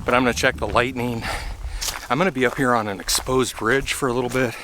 but I'm gonna check the lightning. I'm gonna be up here on an exposed ridge for a little bit.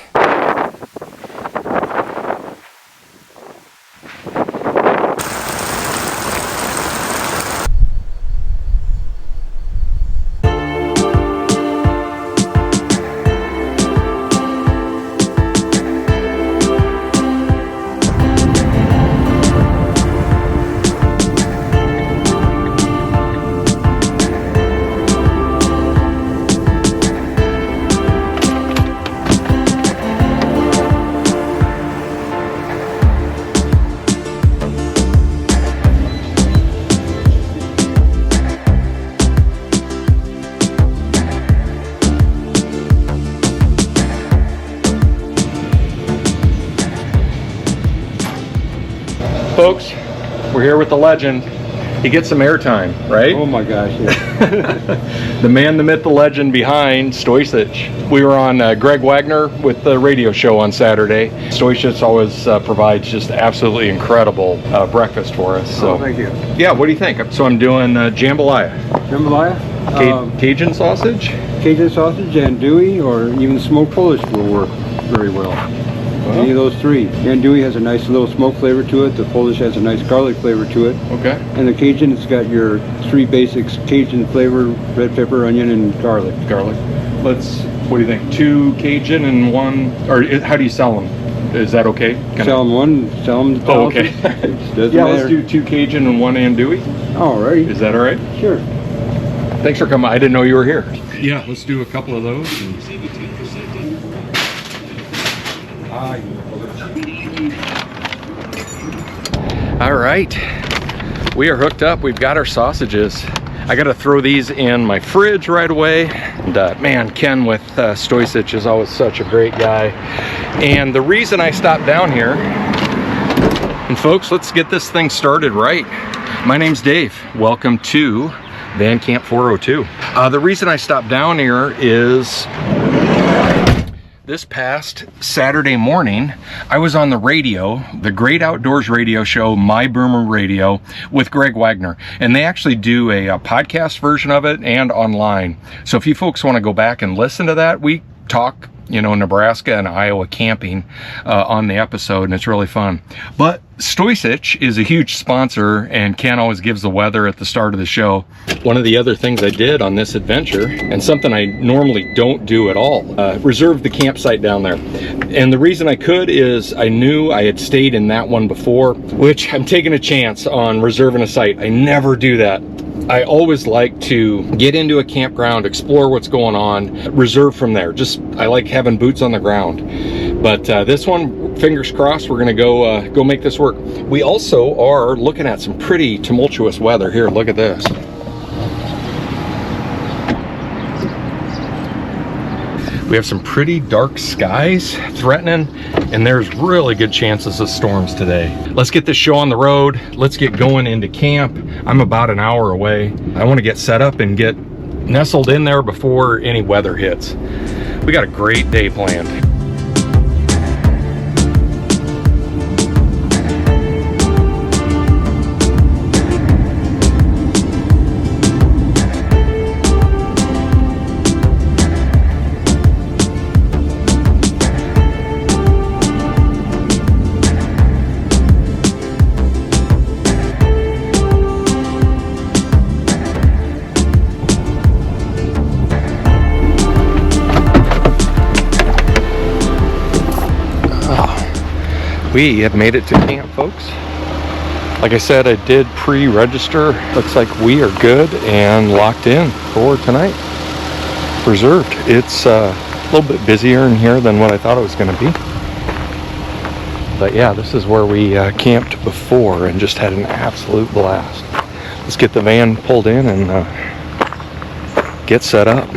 Folks, we're here with the legend. He gets some airtime, right? Oh my gosh, yeah. The man, the myth, the legend behind Stojcic. We were on Greg Wagner with the radio show on Saturday. Stojcic always provides just absolutely incredible breakfast for us. So, thank you. Yeah, what do you think? So I'm doing jambalaya. Jambalaya? Cajun sausage? Cajun sausage and andouille, or even smoked Polish will work very well. Any of those three. The andouille has a nice little smoke flavor to it. The Polish has a nice garlic flavor to it. Okay. And the Cajun, it's got your three basics: Cajun flavor, red pepper, onion, and garlic. Garlic. What do you think? 2 Cajun and 1, or how do you sell them? Is that okay? Sell them one, sell them the okay. Doesn't yeah, matter. let's do 2 Cajun and 1 andouille. Alrighty. Is that all right? Sure. Thanks for coming. I didn't know you were here. Yeah, let's do a couple of those. All right, we are hooked up. We've got our sausages. I got to throw these in my fridge right away. And man, Ken with Stojcic is always such a great guy. And the reason I stopped down here, and folks, let's get this thing started right. My name's Dave. Welcome to Van Camp 402. The reason I stopped down here is this past Saturday morning, I was on the radio, the Great Outdoors radio show, My Boomer Radio, with Greg Wagner. And they actually do a podcast version of it and online. So if you folks want to go back and listen to that, we talk, you know, Nebraska and Iowa camping on the episode, and it's really fun. But Stojcic is a huge sponsor, and Ken always gives the weather at the start of the show. One of the other things I did on this adventure, and something I normally don't do at all, reserved the campsite down there. And the reason I could is I knew I had stayed in that one before, which I'm taking a chance on reserving a site. I never do that. I always like to get into a campground, explore what's going on, reserve from there. I like having boots on the ground. But this one, fingers crossed, we're gonna go make this work. We also are looking at some pretty tumultuous weather here. Look at this. We have some pretty dark skies threatening, and there's really good chances of storms today. Let's get this show on the road. Let's get going into camp. I'm about an hour away. I want to get set up and get nestled in there before any weather hits. We got a great day planned. We have made it to camp, folks. Like I said, I did pre-register. Looks like we are good and locked in for tonight. Reserved. It's a little bit busier in here than what I thought it was going to be. But yeah, this is where we camped before and just had an absolute blast. Let's get the van pulled in and get set up.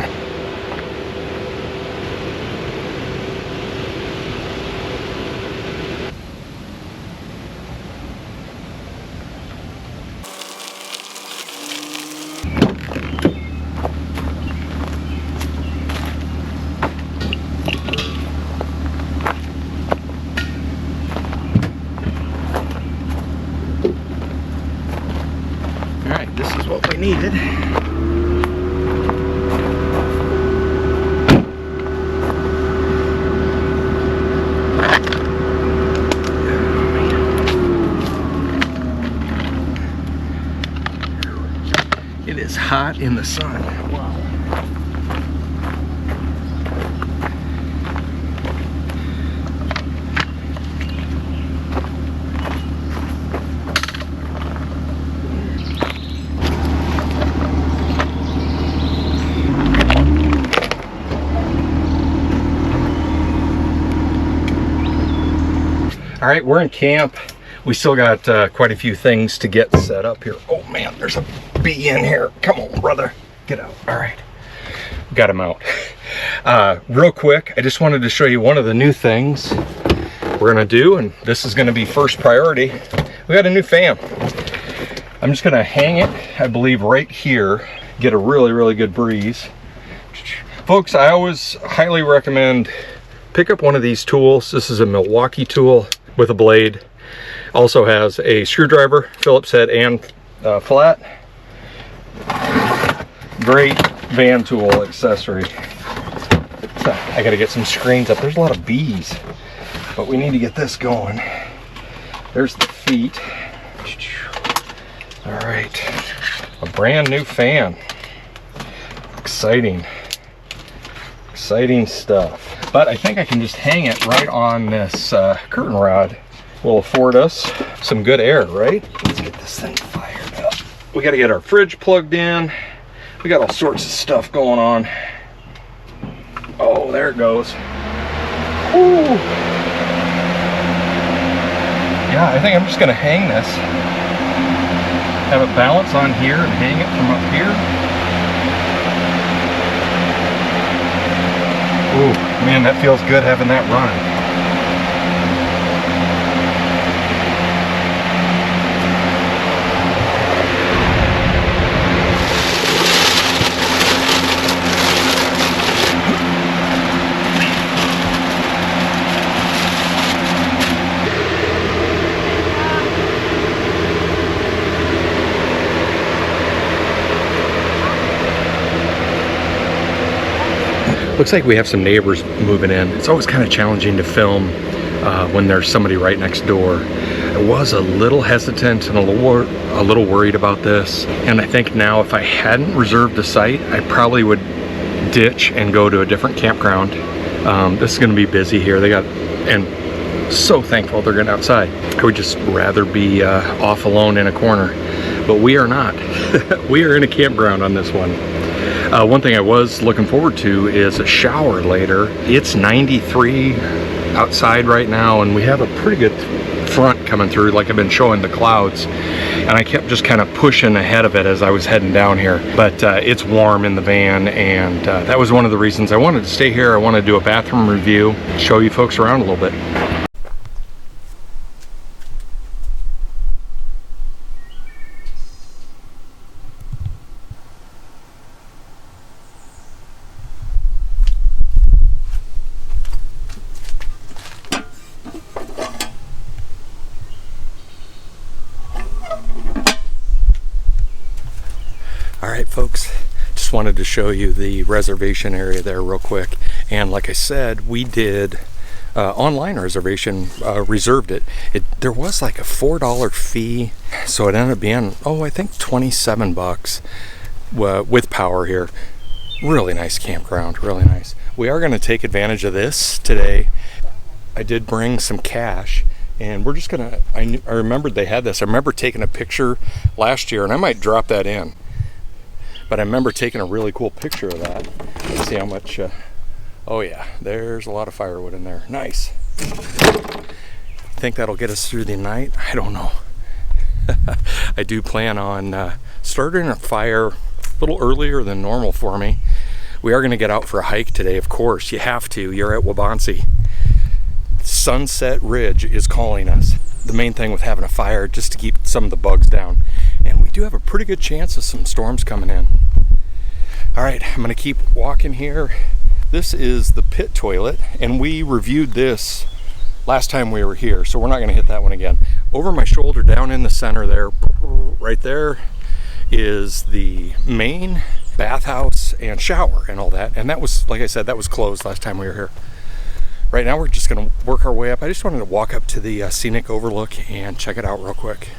Alright, this is what we needed. It is hot in the sun. Wow. All right, we're in camp. We still got quite a few things to get set up here. Oh man, there's a bee in here. Come on, brother, get out. All right, got him out. Real quick, I just wanted to show you one of the new things we're gonna do, and this is gonna be first priority. We got a new fan. I'm just gonna hang it, I believe, right here, get a really, really good breeze. Folks, I always highly recommend pick up one of these tools. This is a Milwaukee tool with a blade. Also has a screwdriver, Phillips head, and flat. Great van tool accessory. I gotta get some screens up. There's a lot of bees, but we need to get this going. There's the feet. All right, a brand new fan. Exciting, exciting stuff. But I think I can just hang it right on this curtain rod. Will afford us some good air, right? Let's get this thing fired up. We gotta get our fridge plugged in. We got all sorts of stuff going on. Oh, there it goes. Ooh. Yeah, I think I'm just gonna hang this. Have it balance on here and hang it from up here. Ooh, man, that feels good having that running. Looks like we have some neighbors moving in. It's always kind of challenging to film when there's somebody right next door. I was a little hesitant and a little worried about this. And I think now if I hadn't reserved the site, I probably would ditch and go to a different campground. This is gonna be busy here. They got, and so thankful they're getting outside. I would just rather be off alone in a corner, but we are not. We are in a campground on this one. One thing I was looking forward to is a shower later. It's 93 outside right now, and we have a pretty good front coming through, like I've been showing the clouds, and I kept just kind of pushing ahead of it as I was heading down here. But it's warm in the van, and that was one of the reasons I wanted to stay here. I wanted to do a bathroom review, show you folks around a little bit. Alright folks, just wanted to show you the reservation area there real quick. And like I said, we did online reservation, reserved it. There was like a $4 fee, so it ended up being, I think 27 bucks with power here. Really nice campground, really nice. We are going to take advantage of this today. I did bring some cash, and we're just gonna, I remembered they had this. I remember taking a picture last year, and I might drop that in. But I remember taking a really cool picture of that. Let's see how much, oh yeah, there's a lot of firewood in there. Nice. Think that'll get us through the night? I don't know. I do plan on starting a fire a little earlier than normal for me. We are gonna get out for a hike today, of course. You have to, you're at Waubonsie. Sunset Ridge is calling us. The main thing with having a fire, just to keep some of the bugs down. And we do have a pretty good chance of some storms coming in. All right, I'm gonna keep walking here. This is the pit toilet, and we reviewed this last time we were here, so we're not gonna hit that one again. Over my shoulder, down in the center there, right there, is the main bathhouse and shower and all that. And that was, like I said, that was closed last time we were here. Right now we're just gonna work our way up. I just wanted to walk up to the scenic overlook and check it out real quick.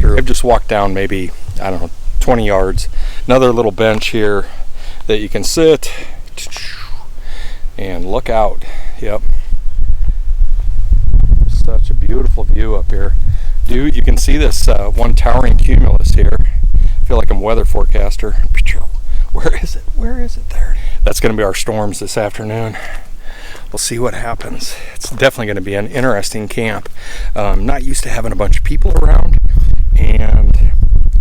here. I've just walked down maybe, I don't know, 20 yards. Another little bench here that you can sit and look out. Yep. Such a beautiful view up here. Dude, you can see this one towering cumulus here. I feel like I'm a weather forecaster. Where is it? Where is it? There. That's going to be our storms this afternoon. We'll see what happens. It's definitely going to be an interesting camp. Not used to having a bunch of people around, and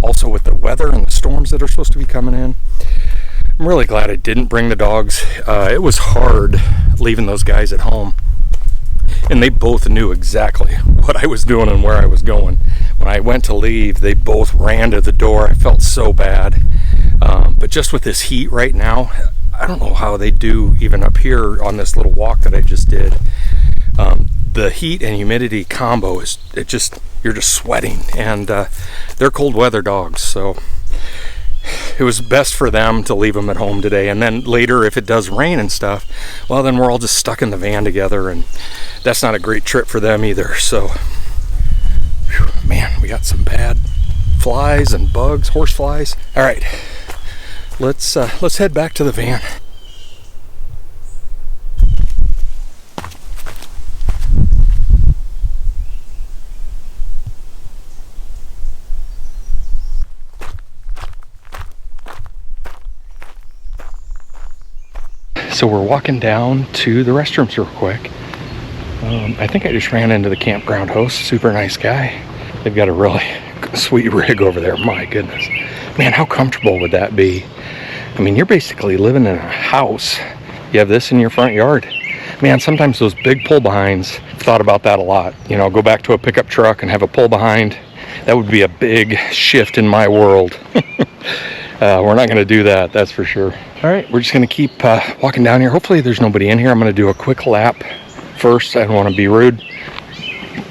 also with the weather and the storms that are supposed to be coming in. I'm really glad I didn't bring the dogs. It was hard leaving those guys at home, and they both knew exactly what I was doing and where I was going. When I went to leave, they both ran to the door. I felt so bad. But just with this heat right now, I don't know how they do even up here on this little walk that I just did. The heat and humidity combo is, you're just sweating, and they're cold weather dogs, so it was best for them to leave them at home today. And then later, if it does rain and stuff, well, then we're all just stuck in the van together, and that's not a great trip for them either. So whew, man, we got some bad flies and bugs, horse flies. All right, let's head back to the van. So we're walking down to the restrooms real quick. I think I just ran into the campground host, super nice guy. They've got a really sweet rig over there, my goodness. Man, how comfortable would that be? I mean, you're basically living in a house. You have this in your front yard. Man, sometimes those big pull behinds, I've thought about that a lot. You know, go back to a pickup truck and have a pull behind. That would be a big shift in my world. We're not going to do that, that's for sure. All right, we're just going to keep walking down here. Hopefully there's nobody in here. I'm going to do a quick lap first. I don't want to be rude,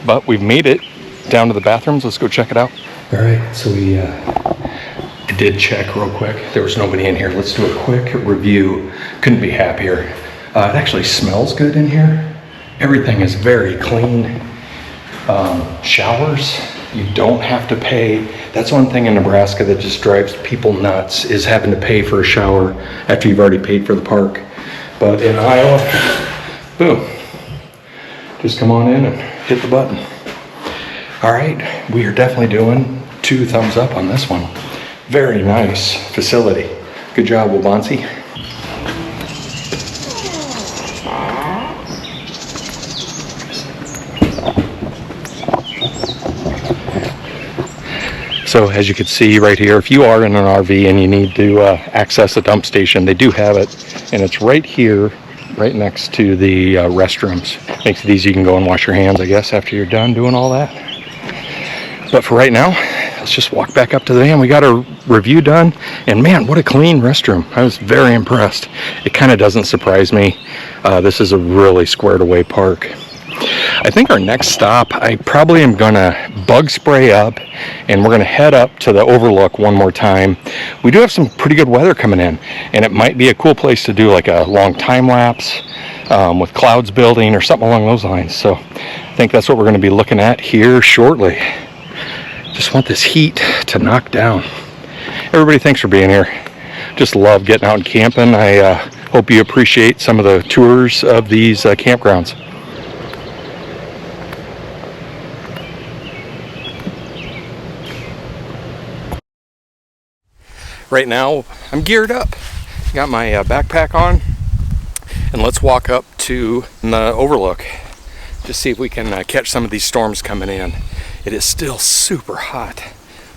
but we've made it down to the bathrooms. Let's go check it out. All right, so I did check real quick. There was nobody in here. Let's do a quick review. Couldn't be happier. It actually smells good in here. Everything is very clean. Showers, you don't have to pay. That's one thing in Nebraska that just drives people nuts, is having to pay for a shower after you've already paid for the park. But in Iowa, boom, just come on in and hit the button. All right, we are definitely doing 2 thumbs up on this one. Very nice facility. Good job, Waubonsie. So as you can see right here, if you are in an RV and you need to access a dump station, they do have it, and it's right here, right next to the restrooms. Makes it easy. You can go and wash your hands, I guess, after you're done doing all that. But for right now, let's just walk back up to the van. We got a review done, and man, what a clean restroom. I was very impressed. It kind of doesn't surprise me. This is a really squared away park. I think our next stop, I probably am gonna bug spray up, and we're gonna head up to the overlook one more time. We do have some pretty good weather coming in, and it might be a cool place to do like a long time lapse with clouds building or something along those lines. So I think that's what we're gonna be looking at here shortly. Just want this heat to knock down. Everybody, thanks for being here. Just love getting out and camping. I hope you appreciate some of the tours of these campgrounds. Right now, I'm geared up. Got my backpack on, and let's walk up to the overlook. Just see if we can catch some of these storms coming in. It is still super hot,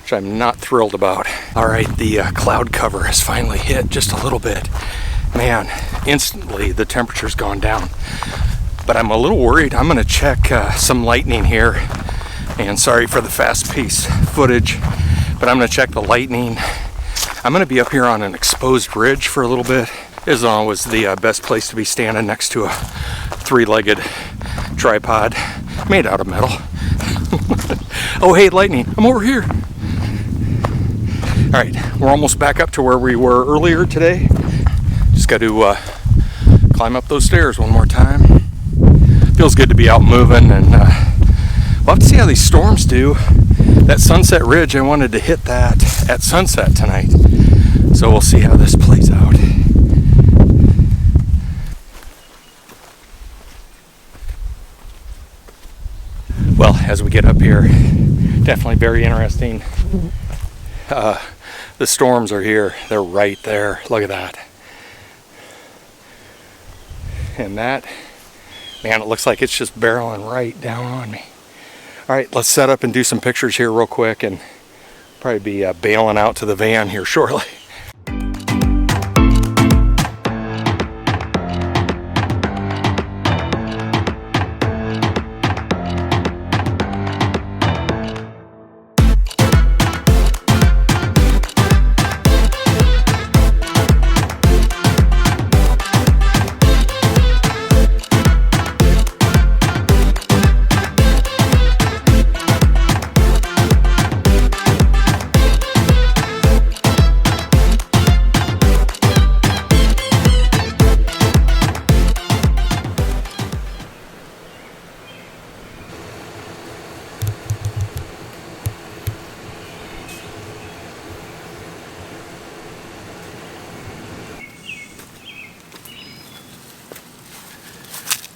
which I'm not thrilled about. All right, the cloud cover has finally hit just a little bit. Man, instantly the temperature's gone down. But I'm a little worried. I'm gonna check some lightning here. And sorry for the fast-paced footage, but I'm gonna check the lightning. I'm gonna be up here on an exposed ridge for a little bit. Isn't always the best place to be standing next to a 3-legged tripod made out of metal. Oh, hey, lightning, I'm over here. All right, we're almost back up to where we were earlier today. Just got to climb up those stairs one more time. Feels good to be out moving, and we'll have to see how these storms do. that Sunset Ridge, I wanted to hit that at sunset tonight. So we'll see how this plays out. Well, as we get up here, definitely very interesting. The storms are here. They're right there. Look at that. And that, man, it looks like it's just barreling right down on me. All right, let's set up and do some pictures here real quick, and probably be bailing out to the van here shortly.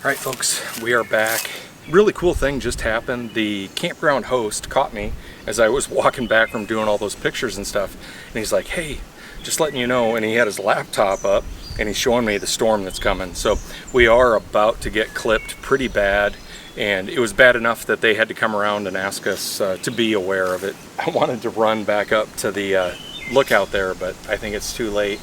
All right, folks, we are back. Really cool thing just happened. The campground host caught me as I was walking back from doing all those pictures and stuff. And he's like, hey, just letting you know. And he had his laptop up and he's showing me the storm that's coming. So we are about to get clipped pretty bad. And it was bad enough that they had to come around and ask us to be aware of it. I wanted to run back up to the lookout there, but I think it's too late.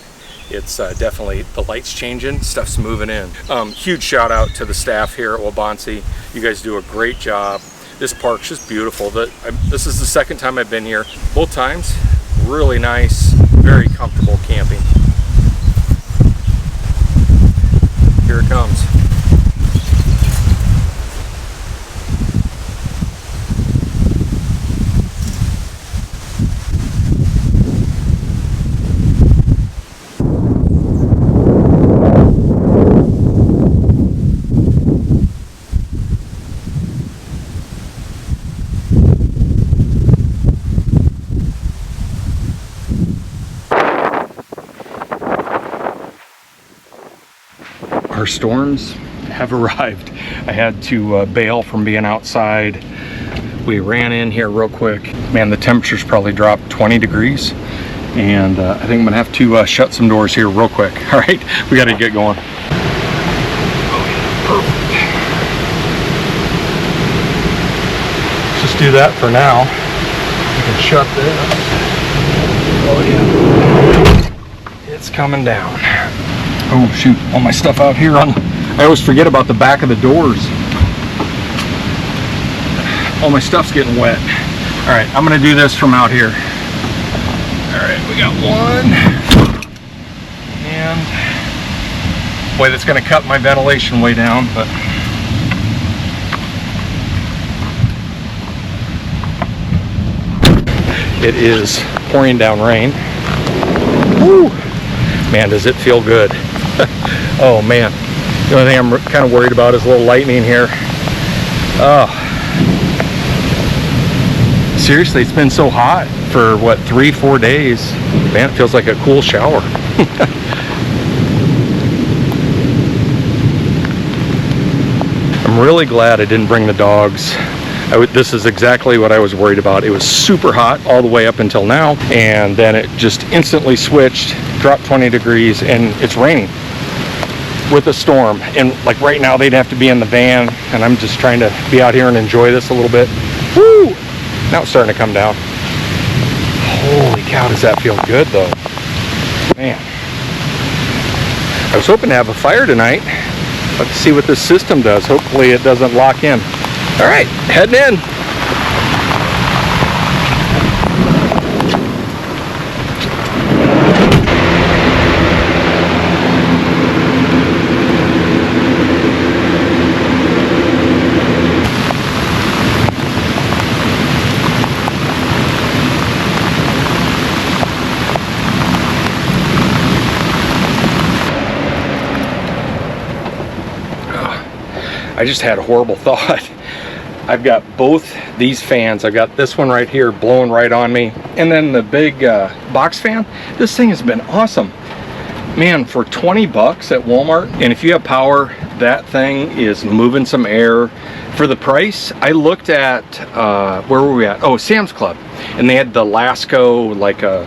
It's definitely, the light's changing, stuff's moving in. Huge shout out to the staff here at Waubonsie. You guys do a great job. This park's just beautiful. This is the second time I've been here. Both times, really nice, very comfortable camping. Here it comes. Our storms have arrived. I had to bail from being outside. We ran in here real quick. Man, the temperature's probably dropped 20 degrees. And I think I'm gonna have to shut some doors here real quick. All right, we gotta get going. Oh yeah, perfect. Let's just do that for now. We can shut this. Oh yeah. It's coming down. Oh shoot, all my stuff out here I always forget about the back of the doors. All my stuff's getting wet. All right, I'm gonna do this from out here. All right, we got one. And boy, that's gonna cut my ventilation way down, but it is pouring down rain. Woo! Man, does it feel good. Oh man, the only thing I'm kind of worried about is a little lightning here. Oh, seriously, it's been so hot for what, 3-4 days. Man, it feels like a cool shower. I'm really glad I didn't bring the dogs. This is exactly what I was worried about. It was super hot all the way up until now, and then it just instantly switched, dropped 20 degrees, and it's raining with a storm. And like right now, they'd have to be in the van, and I'm just trying to be out here and enjoy this a little bit. Woo! Now it's starting to come down. Holy cow, does that feel good though? Man. I was hoping to have a fire tonight. Let's see what this system does. Hopefully it doesn't lock in. All right, heading in. I just had a horrible thought. I've got both these fans. I've got this one right here blowing right on me, and then the big box fan. This thing has been awesome. Man, for 20 bucks at Walmart, and if you have power, that thing is moving some air. For the price, I looked at, where were we at? Oh, Sam's Club. And they had the Lasco, like a,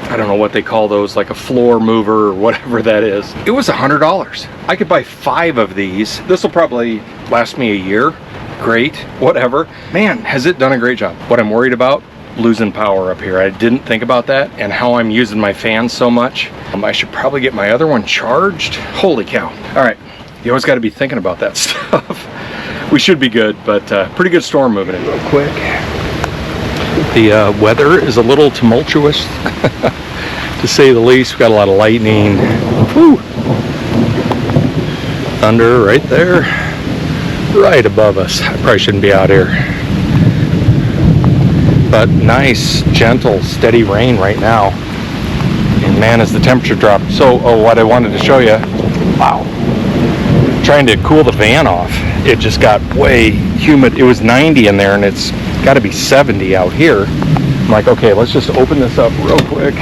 I don't know what they call those, like a floor mover or whatever that is. It was $100. I could buy 5 of these. This will probably last me a year. Great, whatever. Man, has it done a great job. What I'm worried about, losing power up here. I didn't think about that, and how I'm using my fan so much. I should probably get my other one charged. Holy cow. All right, you always got to be thinking about that stuff. We should be good, but pretty good storm moving in real quick. The weather is a little tumultuous, to say the least. We've got a lot of lightning. Woo. Thunder right there, right above us. I probably shouldn't be out here. But nice, gentle, steady rain right now. And man, as the temperature dropped. So, what I wanted to show you, wow. Trying to cool the van off. It just got way humid. It was 90 in there, and it's got to be 70 out here. I'm like, okay, let's just open this up real quick.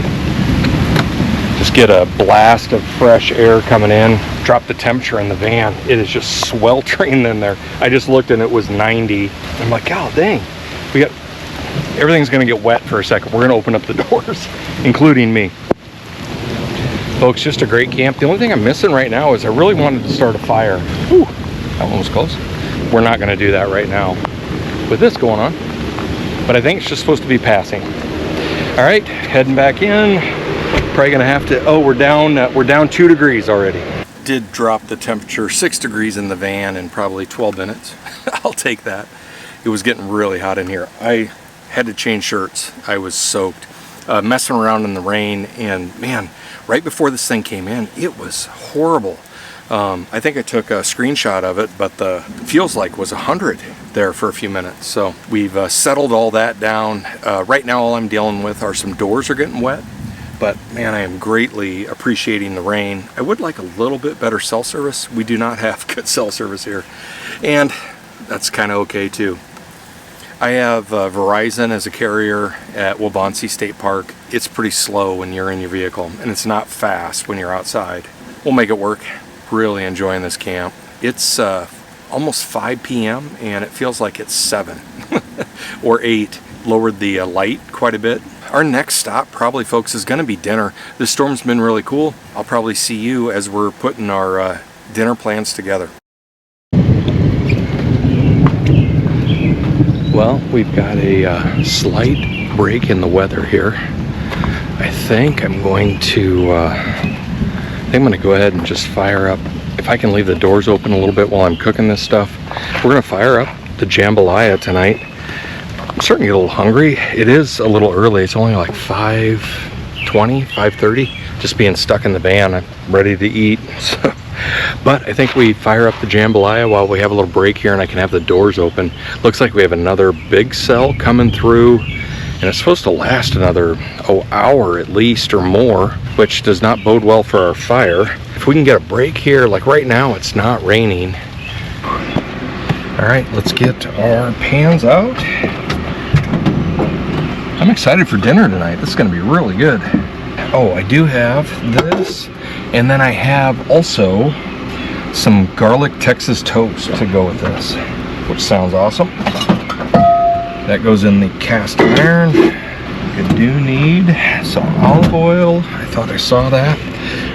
Just get a blast of fresh air coming in. Drop the temperature in the van. It is just sweltering in there. I just looked and it was 90. I'm like, oh dang, we got, everything's gonna get wet for a second. We're gonna open up the doors, including me. Folks, just a great camp. The only thing I'm missing right now is I really wanted to start a fire. Whew, that one was close. We're not gonna do that right now with this going on, but I think it's just supposed to be passing. All right, heading back in. Probably gonna have to, oh, we're down 2 degrees already. Did drop the temperature 6 degrees in the van in probably 12 minutes. I'll take that. It was getting really hot in here. I had to change shirts. I was soaked, messing around in the rain, and man, right before this thing came in, it was horrible. I think I took a screenshot of it, but the feels like was 100 there for a few minutes. So we've settled all that down. Right now all I'm dealing with are some doors are getting wet, but man, I am greatly appreciating the rain. I would like a little bit better cell service. We do not have good cell service here, and that's kind of okay too. I have Verizon as a carrier at Waubonsie State Park. It's pretty slow when you're in your vehicle, and it's not fast when you're outside. We'll make it work. Really enjoying this camp. It's almost 5 p.m. and it feels like it's 7 or 8. Lowered the light quite a bit. Our next stop probably, folks, is going to be dinner. The storm's been really cool. I'll probably see you as we're putting our dinner plans together. Well, we've got a slight break in the weather here. I think I'm going to go ahead and just fire up. If I can leave the doors open a little bit while I'm cooking this stuff, we're going to fire up the jambalaya tonight. I'm starting to get a little hungry. It is a little early. It's only like 5:20, 5:30. Just being stuck in the van, I'm ready to eat. So, but I think we fire up the jambalaya while we have a little break here, and I can have the doors open. Looks like we have another big cell coming through, and it's supposed to last another hour at least or more, which does not bode well for our fire. If we can get a break here, like right now it's not raining. All right, let's get our pans out. I'm excited for dinner tonight. This is gonna be really good. Oh, I do have this, and then I have also some garlic Texas toast to go with this, which sounds awesome. That goes in the cast iron. I do need some olive oil. I thought I saw that.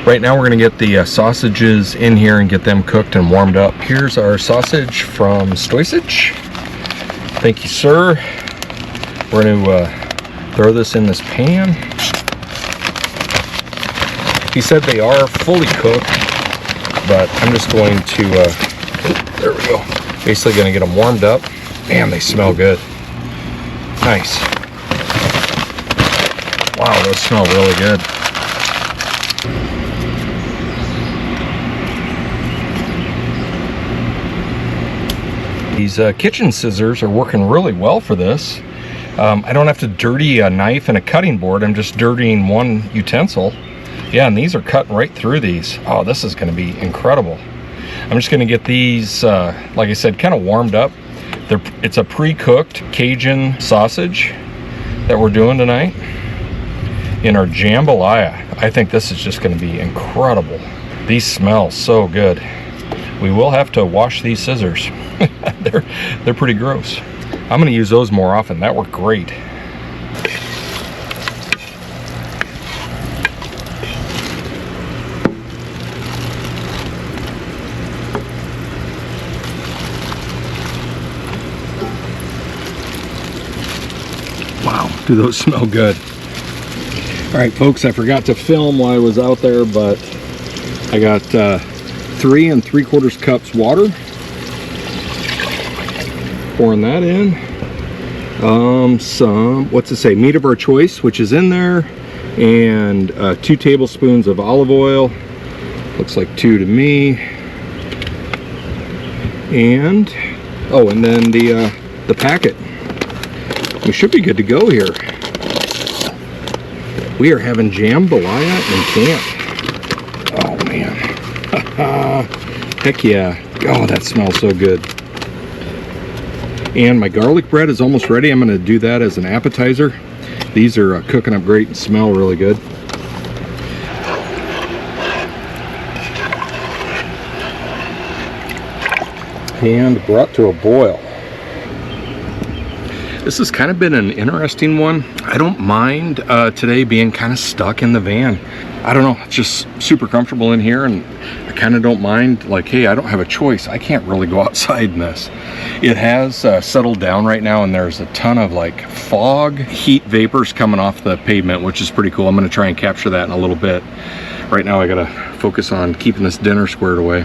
Right now we're gonna get the sausages in here and get them cooked and warmed up. Here's our sausage from Stoisich. Thank you, sir. We're gonna throw this in this pan. He said they are fully cooked, but I'm just going to, there we go. Basically gonna get them warmed up. Man, they smell good. Nice. Wow, those smell really good. These kitchen scissors are working really well for this. I don't have to dirty a knife and a cutting board. I'm just dirtying one utensil. Yeah, and these are cutting right through these. Oh, this is going to be incredible. I'm just going to get these, like I said, kind of warmed up. It's a pre-cooked Cajun sausage that we're doing tonight in our jambalaya. I think this is just going to be incredible. These smell so good. We will have to wash these scissors. they're pretty gross. I'm going to use those more often. That worked great. Wow, do those smell good. All right, folks, I forgot to film while I was out there, but I got 3 3/4 cups water. Pouring that in. Some, what's it say, meat of our choice, which is in there, and 2 tablespoons of olive oil. Looks like 2 to me. And oh, and then the packet. We should be good to go here. We are having jambalaya in camp. Oh man. Heck yeah. Oh, that smells so good. And my garlic bread is almost ready. I'm going to do that as an appetizer. These are cooking up great and smell really good. And brought to a boil. This has kind of been an interesting one. I don't mind today being kind of stuck in the van. I don't know, it's just super comfortable in here, and I kind of don't mind, like, hey, I don't have a choice. I can't really go outside in this. It has settled down right now, and there's a ton of like fog, heat vapors coming off the pavement, which is pretty cool. I'm gonna try and capture that in a little bit. Right now I gotta focus on keeping this dinner squared away.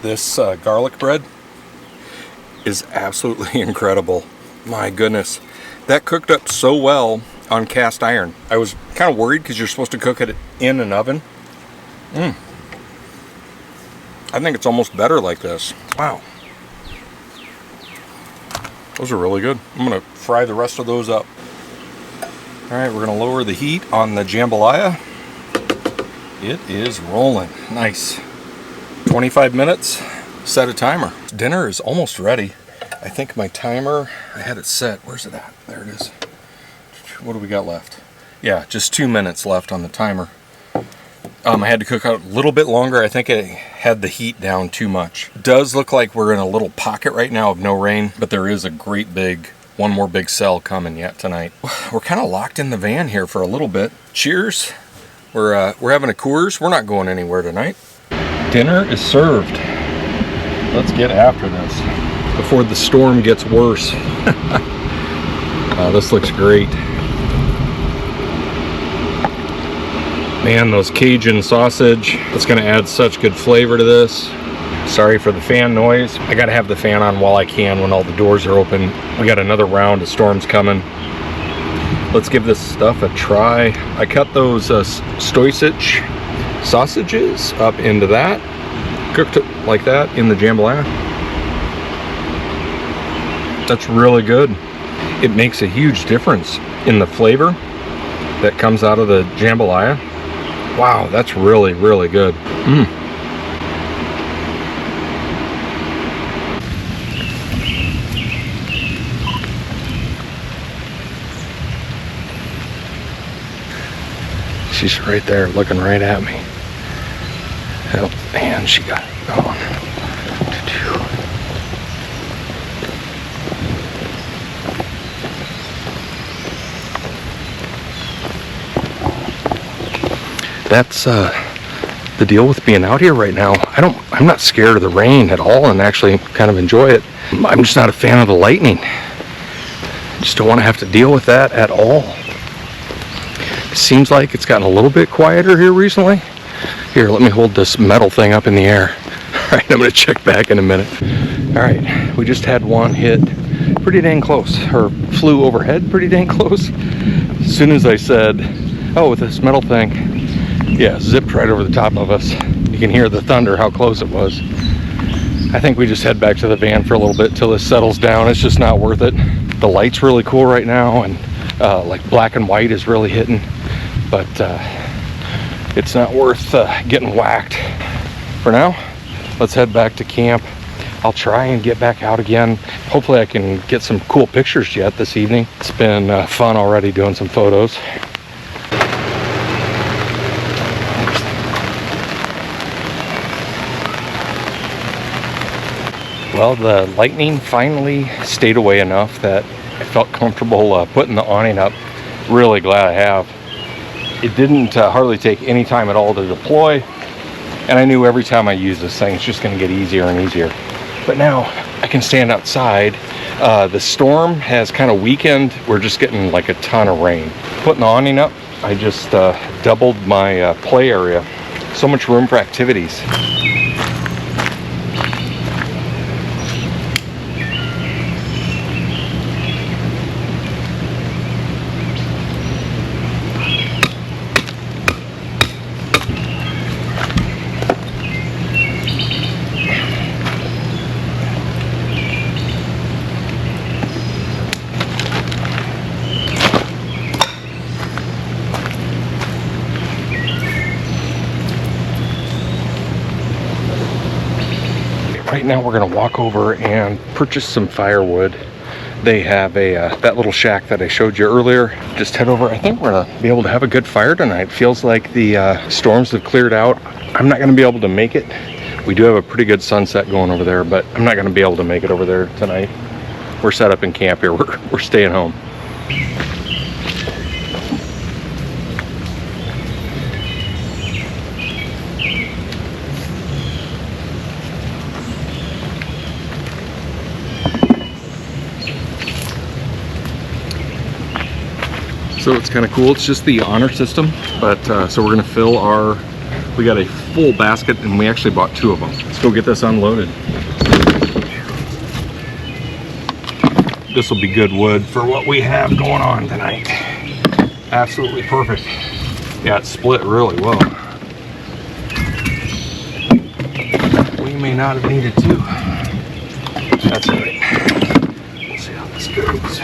This garlic bread is absolutely incredible. My goodness, that cooked up so well on cast iron. I was kind of worried because you're supposed to cook it in an oven. I think it's almost better like this. Wow, those are really good. I'm gonna fry the rest of those up. All right, we're gonna lower the heat on the jambalaya. It is rolling. Nice. 25 minutes, set a timer. Dinner is almost ready. I think my timer, I had it set. Where's it at? There it is. What do we got left? Yeah, just 2 minutes left on the timer. I had to cook out a little bit longer. I think it had the heat down too much. It does look like we're in a little pocket right now of no rain, but there is a great big, one more big cell coming yet tonight. We're kind of locked in the van here for a little bit. Cheers. We're having a Coors. We're not going anywhere tonight. Dinner is served. Let's get after this before the storm gets worse. This looks great. Man, those Cajun sausage, it's gonna add such good flavor to this. Sorry for the fan noise. I gotta have the fan on while I can when all the doors are open. We got another round of storms coming. Let's give this stuff a try. I cut those Stoysich sausages up into that, cooked it like that in the jambalaya. That's really good. It makes a huge difference in the flavor that comes out of the jambalaya. Wow, that's really, really good. She's right there looking right at me. Oh, man, she got it going. That's the deal with being out here right now. I'm not scared of the rain at all, and actually kind of enjoy it. I'm just not a fan of the lightning. Just don't want to have to deal with that at all. Seems like it's gotten a little bit quieter here recently. Here, let me hold this metal thing up in the air. All right, I'm gonna check back in a minute. All right, we just had one hit pretty dang close, or flew overhead pretty dang close. As soon as I said, oh, with this metal thing, yeah, zipped right over the top of us. You can hear the thunder, how close it was. I think we just head back to the van for a little bit till this settles down. It's just not worth it. The light's really cool right now, and like black and white is really hitting, but it's not worth getting whacked. For now, let's head back to camp. I'll try and get back out again. Hopefully I can get some cool pictures yet this evening. It's been fun already doing some photos. Well, the lightning finally stayed away enough that I felt comfortable putting the awning up. Really glad I have. It didn't hardly take any time at all to deploy, and I knew every time I use this thing, it's just going to get easier and easier. But now I can stand outside. The storm has kind of weakened. We're just getting like a ton of rain. Putting the awning up, I just doubled my play area. So much room for activities. Right now we're gonna walk over and purchase some firewood. They have a that little shack that I showed you earlier. Just head over. I think we're gonna be able to have a good fire tonight. Feels like the storms have cleared out. I'm not gonna be able to make it. We do have a pretty good sunset going over there, but I'm not gonna be able to make it over there tonight. We're set up in camp here. We're staying home. So it's kind of cool. It's just the honor system, but so we're gonna fill we got a full basket, and we actually bought 2 of them. Let's go get this unloaded. This will be good wood for what we have going on tonight. Absolutely perfect. Yeah, it's split really well. We may not have needed to. That's all right. We'll see how this goes.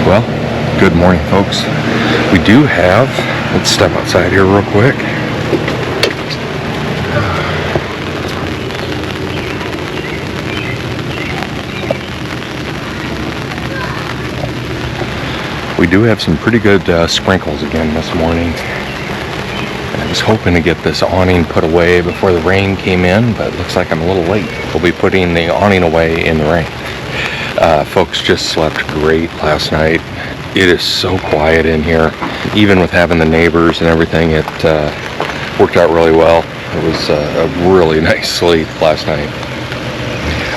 Well, good morning, folks. We do have, let's step outside here real quick. We do have some pretty good sprinkles again this morning. I was hoping to get this awning put away before the rain came in, but it looks like I'm a little late. We'll be putting the awning away in the rain. Folks just slept great last night. It is so quiet in here. Even with having the neighbors and everything, it worked out really well. It was a really nice sleep last night.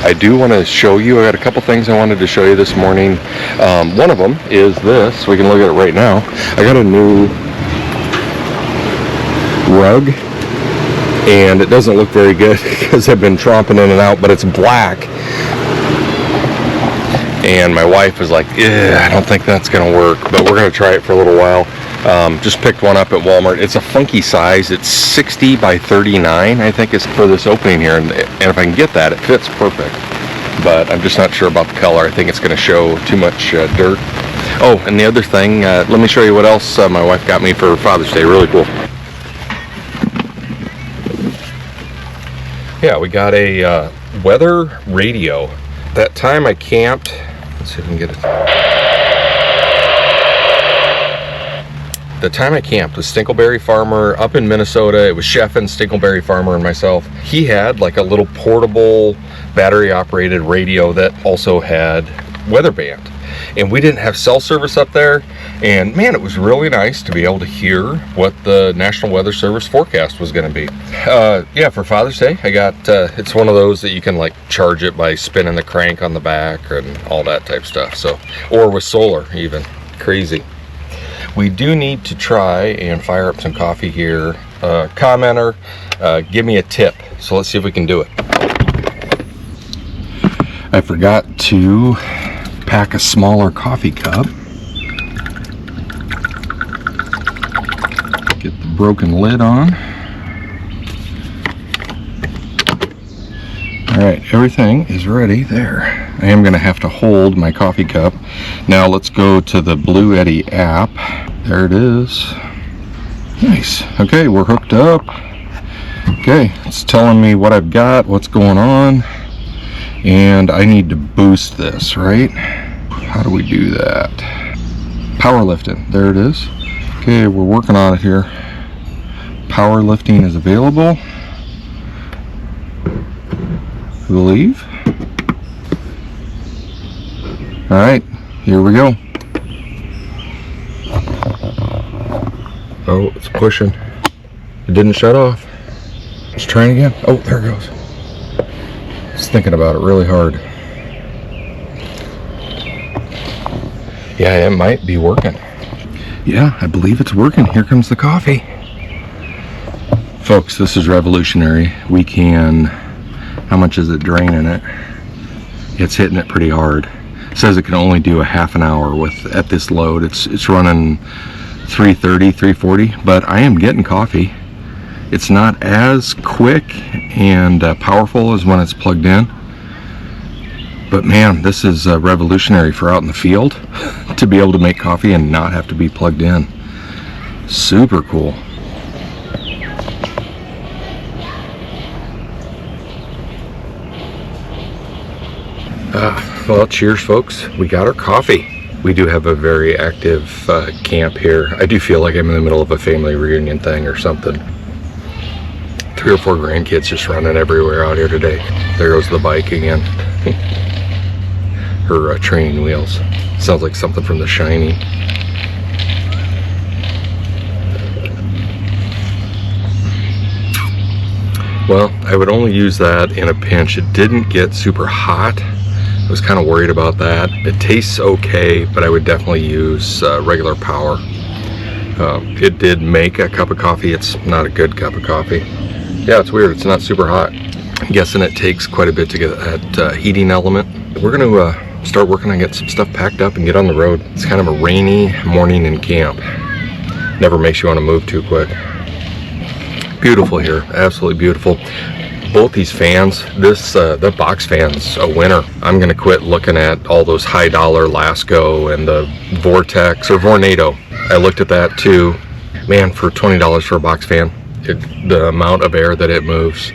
I do want to show you, I got a couple things I wanted to show you this morning. One of them is this. We can look at it right now. I got a new rug, and it doesn't look very good because I've been tromping in and out, but it's black. And my wife was like, I don't think that's gonna work, but we're gonna try it for a little while. Just picked one up at Walmart. It's a funky size. It's 60 by 39, I think, is for this opening here. And if I can get that, it fits perfect. But I'm just not sure about the color. I think it's gonna show too much dirt. Oh, and the other thing, let me show you what else my wife got me for Father's Day. Really cool. Yeah, we got a weather radio. That time I camped, let's see if we can get it. The time I camped with Stinkleberry Farmer up in Minnesota, it was Chef and Stinkleberry Farmer and myself. He had like a little portable battery operated radio that also had weather band. And we didn't have cell service up there, and man, it was really nice to be able to hear what the National Weather Service forecast was going to be. Yeah, for Father's Day, I got, it's one of those that you can like charge it by spinning the crank on the back and all that type stuff. So, or with solar even. Crazy. We do need to try and fire up some coffee here. Commenter, give me a tip. So let's see if we can do it. I forgot to pack a smaller coffee cup. Get the broken lid on. All right, everything is ready there. I am gonna have to hold my coffee cup. Now let's go to the Blue Eddy app. There it is. Nice. Okay, we're hooked up. Okay, it's telling me what I've got, what's going on. And I need to boost this, right? How do we do that? Powerlifting, there it is. Okay, we're working on it here. Powerlifting is available, I believe. All right, here we go. Oh, it's pushing. It didn't shut off. Let's try it again. Oh, there it goes. I was thinking about it really hard. Yeah, it might be working. Yeah, I believe it's working. Here comes the coffee. Folks, this is revolutionary. We can, how much is it draining it? It's hitting it pretty hard. It says it can only do a half an hour with at this load. It's running 330, 340, but I am getting coffee. It's not as quick and powerful as when it's plugged in. But man, this is revolutionary for out in the field to be able to make coffee and not have to be plugged in. Super cool. Well, cheers folks. We got our coffee. We do have a very active camp here. I do feel like I'm in the middle of a family reunion thing or something. 3 or 4 grandkids just running everywhere out here today. There goes the bike again. Her training wheels. Sounds like something from The Shining. Well, I would only use that in a pinch. It didn't get super hot. I was kind of worried about that. It tastes okay, but I would definitely use regular power. It did make a cup of coffee. It's not a good cup of coffee. Yeah, it's weird. It's not super hot. I'm guessing it takes quite a bit to get that heating element. We're going to start working on getting some stuff packed up and get on the road. It's kind of a rainy morning in camp. Never makes you want to move too quick. Beautiful here. Absolutely beautiful. Both these fans, the box fan's a winner. I'm gonna quit looking at all those high dollar Lasco and the Vortex or Vornado. I looked at that too. Man, for $20 for a box fan, the amount of air that it moves,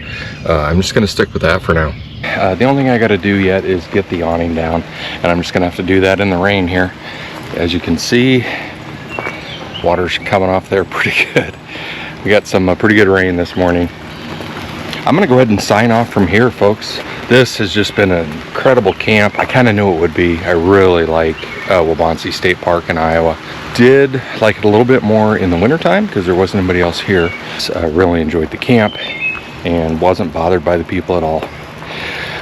I'm just gonna stick with that for now. The only thing I gotta do yet is get the awning down, and I'm just gonna have to do that in the rain here. As you can see, water's coming off there pretty good. We got some pretty good rain this morning. I'm gonna go ahead and sign off from here, folks. This has just been an incredible camp. I kind of knew it would be. I really like Waubonsie State Park in Iowa. Did like it a little bit more in the wintertime because there wasn't anybody else here. So I really enjoyed the camp and wasn't bothered by the people at all.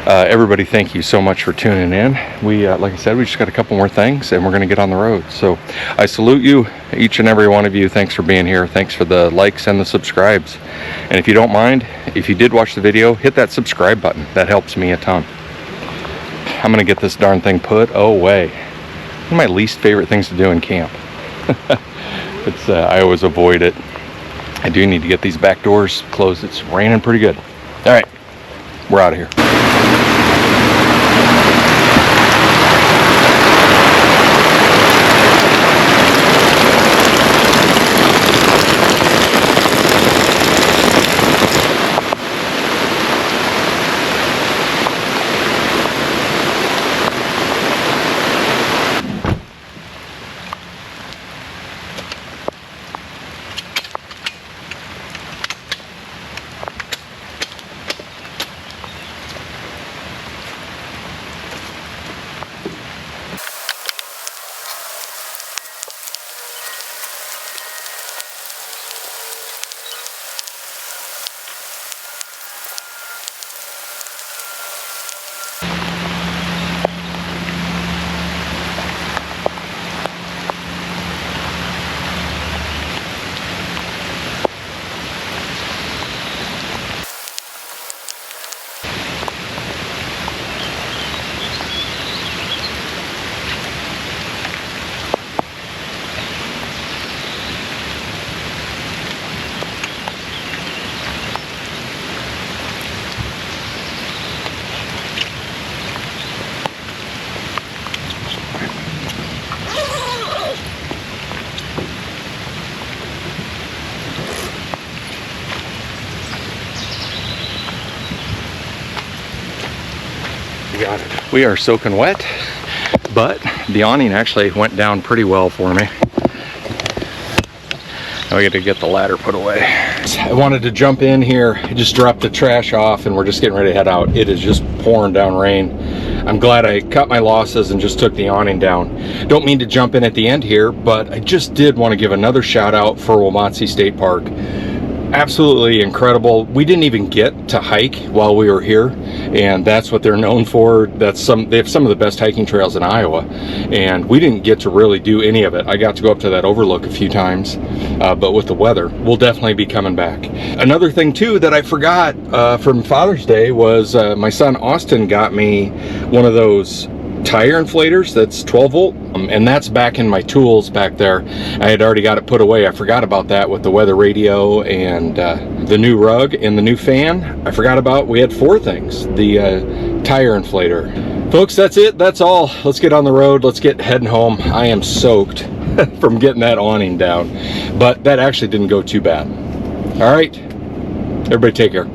Everybody, thank you so much for tuning in. We, like I said, we just got a couple more things and we're gonna get on the road. So I salute you, each and every one of you. Thanks for being here. Thanks for the likes and the subscribes. And if you don't mind, if you did watch the video, hit that subscribe button. That helps me a ton. I'm gonna get this darn thing put away. One of my least favorite things to do in camp. I always avoid it. I do need to get these back doors closed. It's raining pretty good. All right, we're out of here. We are soaking wet, but the awning actually went down pretty well for me. Now we got to get the ladder put away. I wanted to jump in here. I just dropped the trash off and we're just getting ready to head out. It is just pouring down rain. I'm glad I cut my losses and just took the awning down. Don't mean to jump in at the end here, but I just did want to give another shout out for Waubonsie State Park. Absolutely incredible. We didn't even get to hike while we were here, and that's what they're known for. They have some of the best hiking trails in Iowa, and we didn't get to really do any of it. I got to go up to that overlook a few times, but with the weather, we'll definitely be coming back. Another thing too that I forgot from Father's Day was my son Austin got me one of those tire inflators that's 12 volt, and that's back in my tools back there. I had already got it put away. I forgot about that with the weather radio and the new rug and the new fan. I forgot about, we had 4 things. The tire inflator. Folks, that's it. That's all. Let's get on the road. Let's get heading home. I am soaked from getting that awning down, but that actually didn't go too bad. All right, everybody take care.